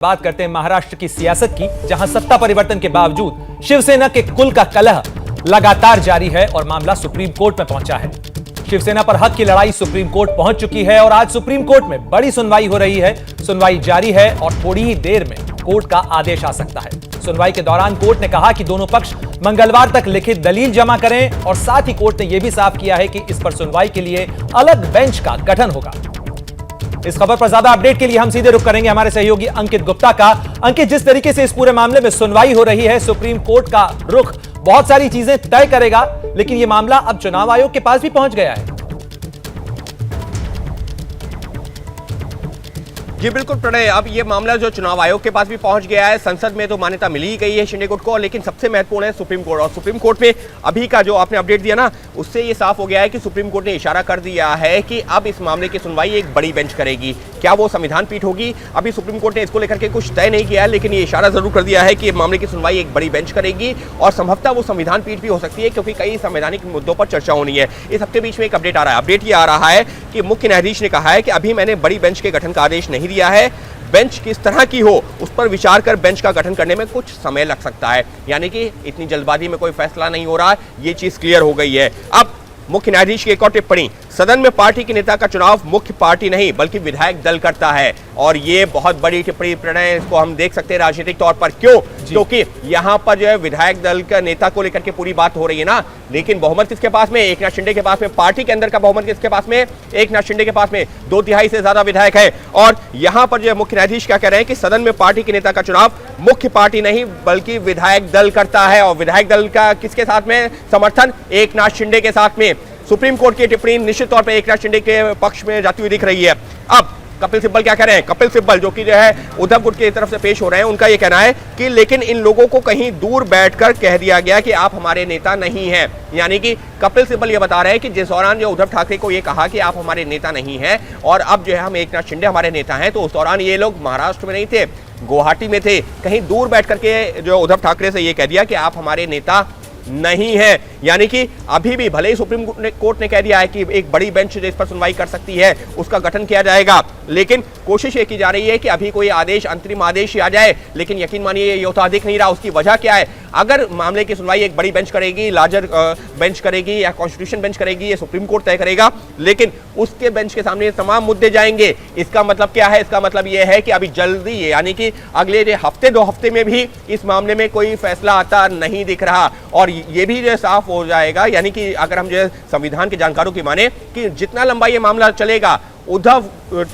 बात करते हैं महाराष्ट्र की सियासत की, जहां सत्ता परिवर्तन के बावजूद शिवसेना के कुल का कलह लगातार जारी है और मामला सुप्रीम कोर्ट में पहुंचा है। शिवसेना पर हक की लड़ाई सुप्रीम कोर्ट पहुंच चुकी है और आज सुप्रीम कोर्ट में बड़ी सुनवाई हो रही है। सुनवाई जारी है और थोड़ी ही देर में कोर्ट का आदेश आ सकता है। सुनवाई के दौरान कोर्ट ने कहा कि दोनों पक्ष मंगलवार तक लिखित दलील जमा करें और साथ ही कोर्ट ने यह भी साफ किया है कि इस पर सुनवाई के लिए अलग बेंच का गठन होगा। इस खबर पर ज्यादा अपडेट के लिए हम सीधे रुख करेंगे हमारे सहयोगी अंकित गुप्ता का। अंकित, जिस तरीके से इस पूरे मामले में सुनवाई हो रही है, सुप्रीम कोर्ट का रुख बहुत सारी चीजें तय करेगा, लेकिन यह मामला अब चुनाव आयोग के पास भी पहुंच गया है। जी बिल्कुल प्रणय, अब ये मामला जो चुनाव आयोग के पास भी पहुंच गया है। संसद में तो मान्यता मिली ही गई है शिंदे गुट को, लेकिन सबसे महत्वपूर्ण है सुप्रीम कोर्ट। और सुप्रीम कोर्ट में अभी का जो आपने अपडेट दिया ना, उससे ये साफ हो गया है कि सुप्रीम कोर्ट ने इशारा कर दिया है कि अब इस मामले की सुनवाई एक बड़ी बेंच करेगी। क्या वो संविधान पीठ होगी? अभी सुप्रीम कोर्ट ने इसको लेकर के कुछ तय नहीं किया है, लेकिन ये इशारा जरूर कर दिया है कि मामले की सुनवाई एक बड़ी बेंच करेगी और संभवतः वो संविधान पीठ भी हो सकती है, क्योंकि कई संवैधानिक मुद्दों पर चर्चा होनी है। इस हफ्ते बीच में एक अपडेट आ रहा है। अपडेट ये आ रहा है कि मुख्य न्यायाधीश ने कहा है कि अभी मैंने बड़ी बेंच के गठन का आदेश नहीं दिया है। बेंच किस तरह की हो उस पर विचार कर बेंच का गठन करने में कुछ समय लग सकता है, यानी कि इतनी जल्दबाजी में कोई फैसला नहीं हो रहा है, ये चीज क्लियर हो गई है। अब मुख्य न्यायाधीश की एक और टिप्पणी, सदन में पार्टी के नेता का चुनाव मुख्य पार्टी नहीं बल्कि विधायक दल करता है। और ये बहुत बड़ी टिप्पणी प्रणय, इसको हम देख सकते हैं राजनीतिक तौर पर। क्यों? क्योंकि यहाँ पर जो है विधायक दल का नेता को लेकर के पूरी बात हो रही है ना, लेकिन बहुमत किसके पास में? एकनाथ शिंदे के पास में। पार्टी के अंदर का बहुमत किसके पास में? एकनाथ शिंदे के पास में। 2/3 से ज्यादा विधायक है। और यहाँ पर जो है मुख्य न्यायाधीश क्या कह रहे हैं कि सदन में पार्टी के नेता का चुनाव मुख्य पार्टी नहीं बल्कि विधायक दल करता है। और विधायक दल का किसके साथ में समर्थन? एकनाथ शिंदे के साथ में। सुप्रीम कोर्ट की टिप्पणी निश्चित तौर पर एकनाथ शिंदे के पक्ष में जाती हुई दिख रही है। अब कपिल सिब्बल क्या कह रहे हैं? कपिल सिब्बल जो कि जो है उद्धव गुट की तरफ से पेश हो रहे हैं, उनका यह कहना है कि लेकिन इन लोगों को कहीं दूर बैठकर कह दिया गया कि आप हमारे नेता नहीं हैं। यानी कि कपिल सिब्बल ये बता रहे हैं कि जिस दौरान जो उद्धव ठाकरे को ये कहा कि आप हमारे नेता नहीं हैं और अब जो है हम एकनाथ शिंदे हमारे नेता हैं, तो उस दौरान ये लोग महाराष्ट्र में नहीं थे, गुवाहाटी में थे। कहीं दूर बैठ करके जो उद्धव ठाकरे से ये कह दिया कि आप हमारे नेता नहीं है। यानी कि अभी भी भले ही सुप्रीम कोर्ट ने कह दिया है कि एक बड़ी बेंच इस पर सुनवाई कर सकती है, उसका गठन किया जाएगा, लेकिन कोशिश ये की जा रही है कि अभी कोई आदेश, अंतरिम आदेश ही आ जाए। लेकिन यकीन मानिए ये तो दिख नहीं रहा। उसकी वजह क्या है? अगर मामले की सुनवाई एक बड़ी बेंच करेगी, लार्जर बेंच करेगी या कॉन्स्टिट्यूशन बेंच करेगी, ये सुप्रीम कोर्ट तय करेगा, लेकिन उसके बेंच के सामने तमाम मुद्दे जाएंगे। इसका मतलब क्या है? इसका मतलब ये है कि अभी जल्दी, यानी कि अगले हफ्ते 2 हफ्ते में भी इस मामले में कोई फैसला आता नहीं दिख रहा। और ये भी जो साफ हो जाएगा, यानी कि अगर हम जो है संविधान के जानकारों की माने, कि जितना लंबा ये मामला चलेगा उद्धव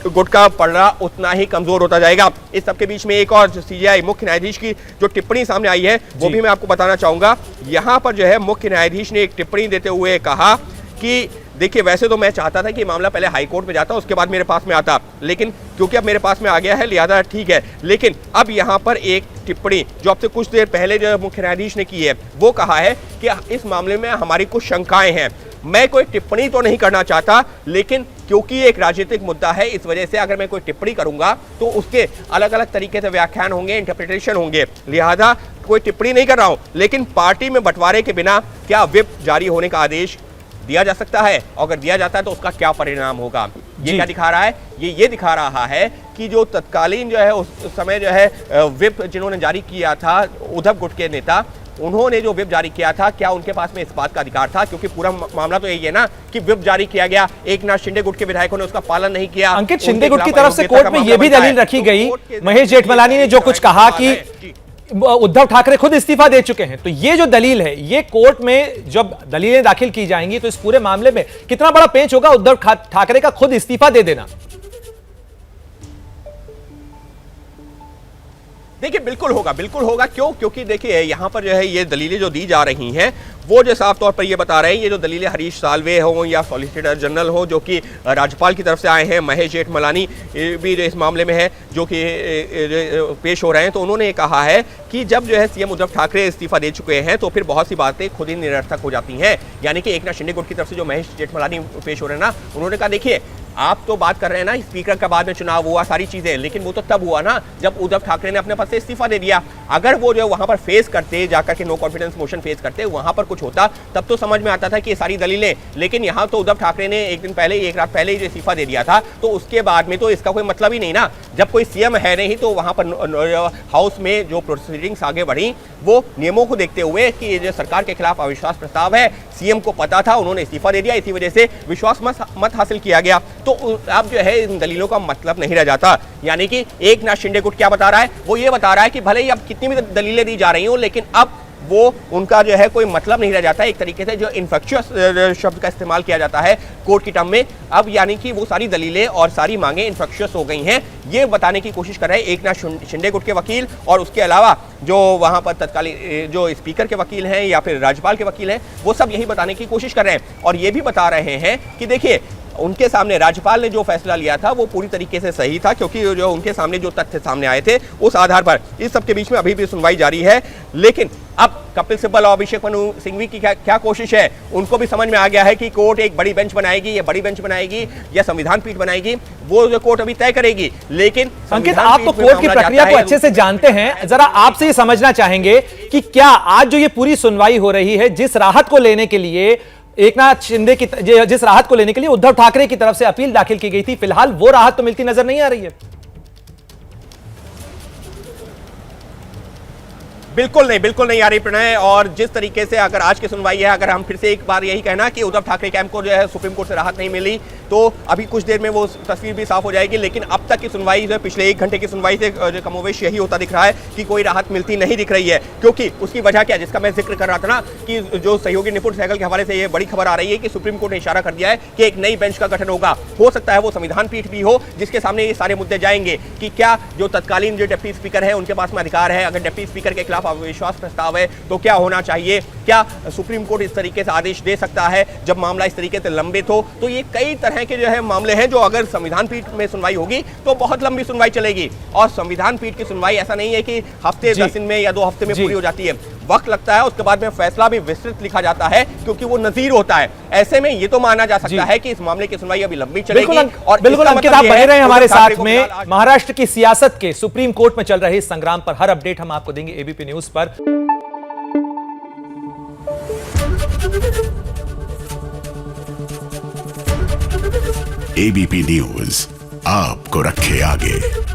गुट का पलड़ा उतना ही कमजोर होता जाएगा। इस सबके बीच में एक और सीजेआई मुख्य न्यायाधीश की जो टिप्पणी सामने आई है वो भी मैं आपको बताना चाहूंगा। यहां पर जो है मुख्य न्यायाधीश ने एक टिप्पणी देते हुए कहा कि देखिए, वैसे तो मैं चाहता था कि मामला पहले हाई कोर्ट में जाता, उसके बाद मेरे पास में आता, लेकिन क्योंकि अब मेरे पास में आ गया है लिहाजा ठीक है। लेकिन अब यहाँ पर एक टिप्पणी जो अब से कुछ देर पहले जो मुख्य न्यायाधीश ने की है, वो कहा है कि इस मामले में हमारी कुछ शंकाएं हैं। मैं कोई टिप्पणी तो नहीं करना चाहता, लेकिन क्योंकि एक राजनीतिक मुद्दा है, इस वजह से अगर मैं कोई टिप्पणी करूंगा तो उसके अलग अलग तरीके से व्याख्यान होंगे, इंटरप्रिटेशन होंगे, लिहाजा कोई टिप्पणी नहीं कर रहा हूं। लेकिन पार्टी में बंटवारे के बिना क्या व्हिप जारी होने का आदेश दिया जा सकता है? अगर दिया जाता है तो उसका क्या परिणाम होगा? ये क्या दिखा रहा है? ये दिखा रहा है कि जो तत्कालीन जो है उस समय जो है व्हिप जिन्होंने जारी किया था, उद्धव गुट के नेता, उन्होंने जो व्हिप जारी किया था, क्या उनके पास में इस बात का अधिकार था? क्योंकि पूरा मामला तो यही है ना कि व्हिप जारी किया गया, एकनाथ शिंदे गुट के विधायकों ने उसका पालन नहीं किया। अंकित, शिंदे गुट की तरफ से कोर्ट में यह भी दलील रखी गई, महेश जेठमलानी ने जो कुछ कहा कि उद्धव ठाकरे खुद इस्तीफा दे चुके हैं, तो ये जो दलील है, ये कोर्ट में जब दलीलें दाखिल की जाएंगी तो इस पूरे मामले में कितना बड़ा पेंच होगा उद्धव ठाकरे का खुद इस्तीफा दे देना? देखिए बिल्कुल होगा। क्यों? क्योंकि देखिए यहाँ पर जो है ये दलीलें जो दी जा रही हैं वो जो साफ तौर पर ये बता रहे हैं, ये जो दलीलें हरीश साल्वे हो या सॉलिसिटर जनरल हो जो कि राज्यपाल की तरफ से आए हैं, महेश जेठमलानी भी जो इस मामले में है जो कि पेश हो रहे हैं, तो उन्होंने कहा है कि जब जो है सीएम उद्धव ठाकरे इस्तीफा दे चुके हैं तो फिर बहुत सी बातें खुद ही निरर्थक हो जाती हैं। यानी कि एकनाथ शिंदे गुट की तरफ से जो महेश जेठमलानी पेश हो रहे हैं ना, उन्होंने कहा देखिए आप तो बात कर रहे हैं ना स्पीकर का बाद में चुनाव हुआ सारी चीजें, लेकिन वो तो तब हुआ ना जब उद्धव ठाकरे ने अपने पद से इस्तीफा दे दिया। अगर वो जो वहां पर फेस करते, जाकर के नो कॉन्फिडेंस मोशन फेस करते, वहां पर कुछ होता तब तो समझ में आता था कि ये सारी दलीलें, लेकिन यहाँ तो उद्धव ठाकरे ने एक दिन पहले, एक रात पहले ही जो इस्तीफा दे दिया था, तो उसके बाद में तो इसका कोई मतलब ही नहीं ना। जब कोई सीएम है नहीं तो वहां पर हाउस में जो प्रोसीडिंग्स आगे बढ़ी वो नियमों को देखते हुए कि ये जो सरकार के खिलाफ अविश्वास प्रस्ताव है, सीएम को पता था, उन्होंने इस्तीफा दे दिया, इसी वजह से विश्वास मत हासिल किया गया। तो अब जो है इन दलीलों का मतलब नहीं रह जाता। यानी कि एकनाथ शिंदे गुट क्या बता रहा है, वो ये बता रहा है कि भले ही अब कितनी भी दलीलें दी जा रही हो, लेकिन अब वो उनका जो है कोई मतलब नहीं रह जाता। एक तरीके से जो इन्फेक्शियस शब्द का इस्तेमाल किया जाता है कोर्ट की टर्म में, अब यानी कि वो सारी दलीलें और सारी मांगे इन्फेक्शियस हो गई हैं, ये बताने की कोशिश कर रहे हैं एकनाथ शिंदे गुट के वकील। और उसके अलावा जो वहां पर तत्कालीन जो स्पीकर के वकील हैं या फिर राज्यपाल के वकील हैं, वो सब यही बताने की कोशिश कर रहे हैं। और ये भी बता रहे हैं कि देखिए, उनके सामने राज्यपाल ने जो फैसला लिया था वो पूरी तरीके से सही था, क्योंकि जो उनके सामने जो तथ्य सामने आए थे उस आधार पर इस सब के बीच में अभी भी सुनवाई जारी है। लेकिन अब कपिल सिब्बल और अभिषेक मनु सिंघवी की क्या कोशिश है, उनको भी समझ में आ गया है कि कोर्ट एक बड़ी बेंच बनाएगी, ये बड़ी बेंच बनाएगी या संविधान पीठ बनाएगी, वो जो कोर्ट अभी तय करेगी। लेकिन अंकित, आप तो कोर्ट की प्रक्रिया को अच्छे से जानते हैं, जरा आपसे ये समझना चाहेंगे कि क्या आज जो ये पूरी सुनवाई हो रही है, जिस राहत को लेने के लिए एकनाथ शिंदे की जिस राहत को लेने के लिए उद्धव ठाकरे की तरफ से अपील दाखिल की गई थी, फिलहाल वो राहत तो मिलती नजर नहीं आ रही है? बिल्कुल नहीं आ रही प्रणय। और जिस तरीके से अगर आज की सुनवाई है, अगर हम फिर से एक बार यही कहना कि उद्धव ठाकरे कैंप को जो है सुप्रीम कोर्ट से राहत नहीं मिली, तो अभी कुछ देर में वो तस्वीर भी साफ हो जाएगी। लेकिन अब तक की सुनवाई जो है, पिछले 1 घंटे की सुनवाई से कमोवेश यही होता दिख रहा है कि कोई राहत मिलती नहीं दिख रही है। क्योंकि उसकी वजह क्या, जिसका मैं जिक्र कर रहा था ना, कि जो सहयोगी निपुण सहगल के हवाले से ये बड़ी खबर आ रही है कि सुप्रीम कोर्ट ने इशारा कर दिया है कि एक नई बेंच का गठन होगा। हो सकता है वो संविधान पीठ भी हो, जिसके सामने ये सारे मुद्दे जाएंगे कि क्या जो तत्कालीन जो डिप्टी स्पीकर है उनके पास में अधिकार है, अगर डिप्टी स्पीकर के खिलाफ अविश्वास प्रस्ताव है तो क्या होना चाहिए, क्या सुप्रीम कोर्ट इस तरीके से आदेश दे सकता है जब मामला इस तरीके से लंबित हो। तो ये कई तरह के जो है मामले हैं जो अगर संविधान पीठ में सुनवाई होगी तो बहुत लंबी सुनवाई चलेगी। और संविधान पीठ की सुनवाई ऐसा नहीं है कि हफ्ते 10 दिन में या 2 हफ्ते में पूरी हो जाती है, वक्त लगता है। उसके बाद में फैसला भी विस्तृत लिखा जाता है क्योंकि वो नजीर होता है। ऐसे में ये तो माना जा सकता है कि इस मामले की सुनवाई अभी लंबी चलेगी। और बिल्कुल अंकित, आप बने रहे हमारे साथ में। महाराष्ट्र की सियासत के सुप्रीम कोर्ट में चल रहे इस संग्राम पर हर अपडेट हम आपको देंगे एबीपी न्यूज पर। एबीपी न्यूज आपको रखे आगे।